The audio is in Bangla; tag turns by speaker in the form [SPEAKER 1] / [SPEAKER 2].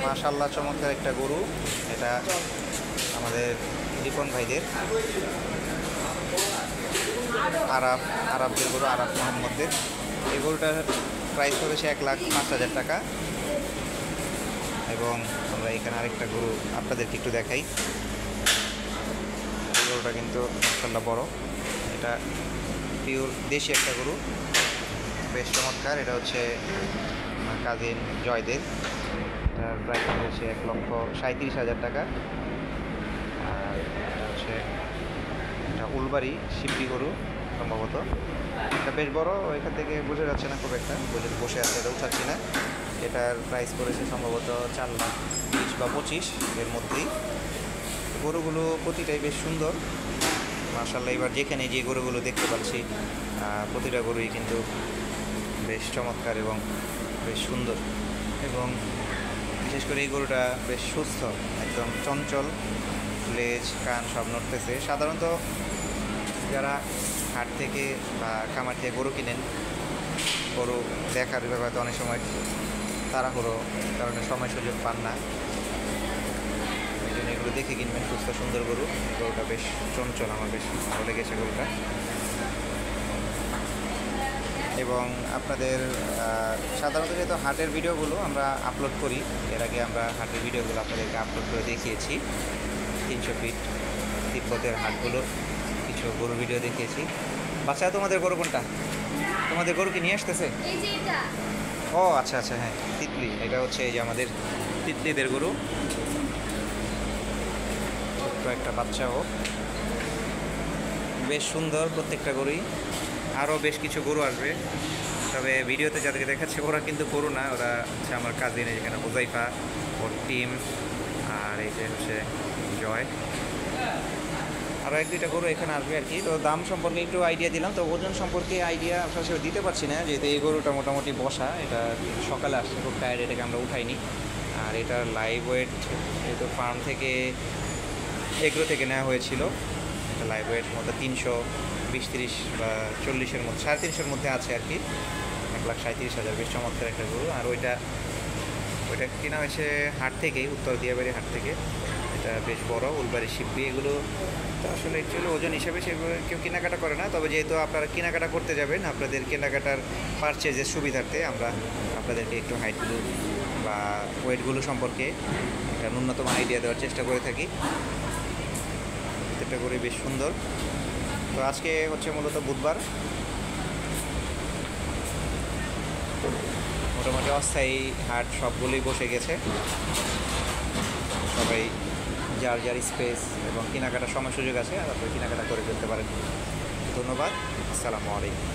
[SPEAKER 1] মাশাআল্লাহ, চমৎকার একটা গরু। এটা আমাদের রিপন ভাইদের আরাবদের গরু, আরাব মোহাম্মদদের। এই গরুটার প্রাইস করেছে 1,05,000 টাকা। এবং আমরা এখানে আরেকটা গরু আপনাদেরকে একটু দেখাই। গরুটা কিন্তু মাশাআল্লাহ বড়। এটা পিওর দেশি একটা গরু, বেশ চমৎকার। এটা হচ্ছে কাজিন জয়দের। এটার প্রাইস হচ্ছে 1,37,000 টাকা। আর এটা হচ্ছে এটা উলবাড়ি শিবলি গরু সম্ভবত। এটা বেশ বড়, এখান থেকে বোঝা যাচ্ছে না খুব একটা, বসে আছে, এটা উঠাচ্ছি না। এটার প্রাইস পড়েছে সম্ভবত 4,20,000 বা 25,000 এর মধ্যেই। গরুগুলো প্রতিটাই বেশ সুন্দর মাশাআল্লাহ। এবার যেখানে যে গরুগুলো দেখতে পাচ্ছি প্রতিটা গরুই কিন্তু বেশ চমৎকার এবং বেশ সুন্দর। এবং বিশেষ করে এই গরুটা বেশ সুস্থ, একদম চঞ্চল, লেজ কান সব নড়তেছে। সাধারণত যারা হাট থেকে বা খামার থেকে গরু কিনেন, গরু দেখার ব্যাপারে অনেক সময় তাড়াহুড়ো কারণে সময় সুযোগ পান না, এই জন্য এগুলো দেখে কিনবেন। সুস্থ সুন্দর গরু, গরুটা বেশ চঞ্চল, আমার বেশ ভালো লেগেছে গরুটা। এবং আপনাদের সাধারণত যেহেতু হাটের ভিডিওগুলো আমরা আপলোড করি, এর আগে আমরা হাটের ভিডিওগুলো আপনাদেরকে আপলোড করে দেখিয়েছি। 300 ফিট তিব্বতের হাটগুলোর কিছু গরু ভিডিও দেখিয়েছি। বাচ্চা, তোমাদের গরু কোনটা? তোমাদের গরু কি নিয়ে আসতেছে? ও আচ্ছা আচ্ছা, হ্যাঁ তিতলি। এটা হচ্ছে এই যে আমাদের তিতলিদের গরু, ছোট্ট একটা বাচ্চাও, বেশ সুন্দর প্রত্যেকটা গরুই। আরও বেশ কিছু গরু আসবে, তবে ভিডিওতে যাদেরকে দেখাচ্ছে ওরা কিন্তু গরু না, ওরা হচ্ছে আমার কাজিন। এখানে হুজাইফা, ওর টিম, আর এই যে হচ্ছে জয়। আরও 1-2টা গরু এখানে আসবে আর কি। তো দাম সম্পর্কে একটু আইডিয়া দিলাম, তো ওজন সম্পর্কে আইডিয়া আসলে দিতে পারছি না, যেহেতু এই গরুটা মোটামুটি বসা। এটা সকালে আসছে, খুব টায়ার্ড, এটাকে আমরা উঠাইনি। আর এটার লাইভ ওয়েট যেহেতু ফার্ম থেকে এগুলো থেকে নেওয়া হয়েছিল, এটা লাইভ ওয়েট মতো 320-30 বা 40-এর মধ্যে, 350-এর মধ্যে আছে আর কি। 1,37,000, বেশ চমৎকার একটা গরু। আর ওইটা কেনা হয়েছে হাট থেকেই, উত্তর দিয়াবাড়ি হাট থেকে। এটা বেশ বড়, উলবাড়ি শিবলি। এগুলো তো আসলে অ্যাকচুয়ালি ওজন হিসাবে সেগুলো কেউ কেনাকাটা করে না, তবে যেহেতু আপনারা কেনাকাটা করতে যাবেন, আপনাদের কেনাকাটার পারচেজের সুবিধার্থে আমরা আপনাদেরকে একটু হাইটগুলো বা ওয়েটগুলো সম্পর্কে একটা ন্যূনতম আইডিয়া দেওয়ার চেষ্টা করে থাকি। এটা করে বেশ সুন্দর। তো আজকে হচ্ছে মূলত বুধবার, মোটামুটি অস্থায়ী হাট সবগুলোই বসে গেছে। সবাই যার যার স্পেস এবং কেনাকাটার সময় সুযোগ আছে, আর আপনি কেনাকাটা করে ফেলতে পারেন। ধন্যবাদ, আসসালামু আলাইকুম।